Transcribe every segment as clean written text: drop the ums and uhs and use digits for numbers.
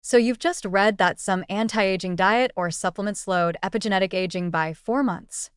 So you've just read that some anti-aging diet or supplement slowed epigenetic aging by 4 months.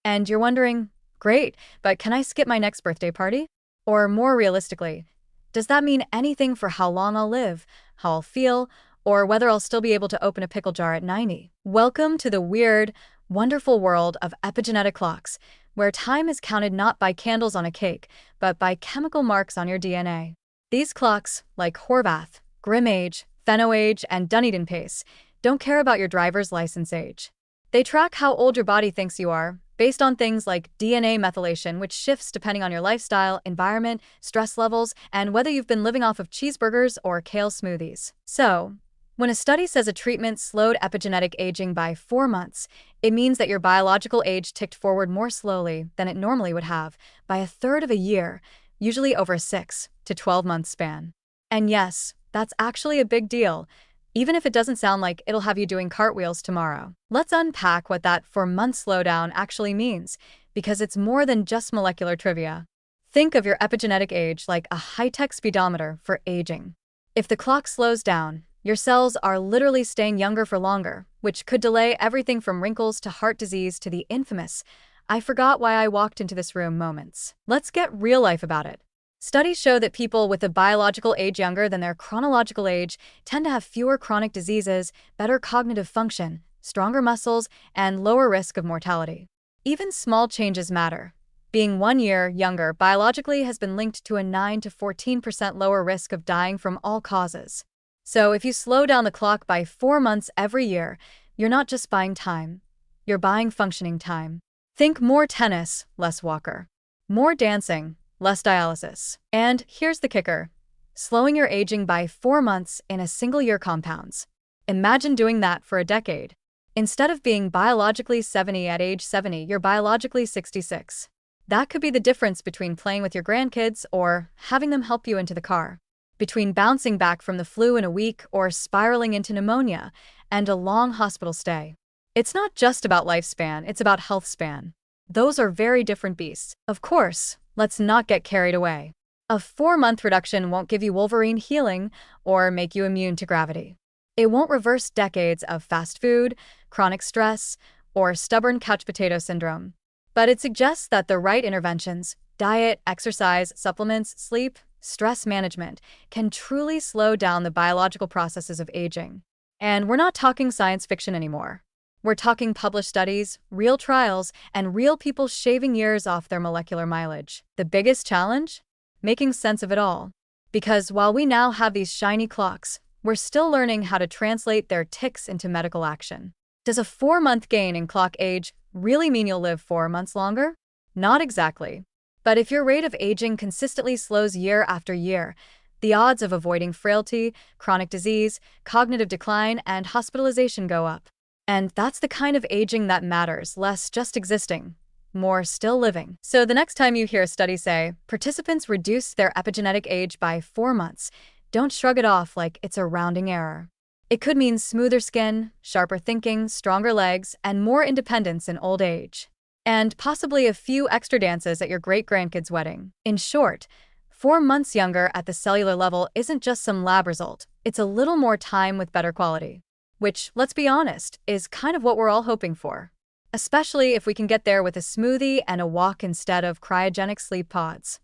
And you're wondering, great, but can I skip my next birthday party? Or more realistically, does that mean anything for how long I'll live, how I'll feel, or whether I'll still be able to open a pickle jar at 90? Welcome to the weird, wonderful world of epigenetic clocks, where time is counted not by candles on a cake, but by chemical marks on your DNA. These clocks, like Horvath, Grim Age, PhenoAge, and Dunedin Pace, don't care about your driver's license age. They track how old your body thinks you are, based on things like DNA methylation, which shifts depending on your lifestyle, environment, stress levels, and whether you've been living off of cheeseburgers or kale smoothies. So, when a study says a treatment slowed epigenetic aging by 4 months, it means that your biological age ticked forward more slowly than it normally would have, by a third of a year, usually over a 6 to 12-month span. And yes, that's actually a big deal, even if it doesn't sound like it'll have you doing cartwheels tomorrow. Let's unpack what that 4-month slowdown actually means, because it's more than just molecular trivia. Think of your epigenetic age like a high-tech speedometer for aging. If the clock slows down, your cells are literally staying younger for longer, which could delay everything from wrinkles to heart disease to the infamous "I forgot why I walked into this room" moments. Let's get real life about it. Studies show that people with a biological age younger than their chronological age tend to have fewer chronic diseases, better cognitive function, stronger muscles, and lower risk of mortality. Even small changes matter. Being 1 year younger biologically has been linked to a 9 to 14% lower risk of dying from all causes. So if you slow down the clock by 4 months every year, you're not just buying time, you're buying functioning time. Think more tennis, less walker. More dancing, less dialysis. And here's the kicker: slowing your aging by 4 months in a single year compounds. Imagine doing that for a decade. Instead of being biologically 70 at age 70, you're biologically 66. That could be the difference between playing with your grandkids or having them help you into the car, between bouncing back from the flu in a week or spiraling into pneumonia and a long hospital stay. It's not just about lifespan, it's about health span. Those are very different beasts. Of course, let's not get carried away. A 4-month reduction won't give you Wolverine healing or make you immune to gravity. It won't reverse decades of fast food, chronic stress, or stubborn couch potato syndrome. But it suggests that the right interventions, diet, exercise, supplements, sleep, stress management, can truly slow down the biological processes of aging. And we're not talking science fiction anymore. We're talking published studies, real trials, and real people shaving years off their molecular mileage. The biggest challenge? Making sense of it all. Because while we now have these shiny clocks, we're still learning how to translate their ticks into medical action. Does a 4-month gain in clock age really mean you'll live 4 months longer? Not exactly. But if your rate of aging consistently slows year after year, the odds of avoiding frailty, chronic disease, cognitive decline, and hospitalization go up. And that's the kind of aging that matters, less just existing, more still living. So the next time you hear a study say, participants reduced their epigenetic age by 4 months, don't shrug it off like it's a rounding error. It could mean smoother skin, sharper thinking, stronger legs, and more independence in old age. And possibly a few extra dances at your great-grandkid's wedding. In short, 4 months younger at the cellular level isn't just some lab result, it's a little more time with better quality. Which, let's be honest, is kind of what we're all hoping for. Especially if we can get there with a smoothie and a walk instead of cryogenic sleep pods.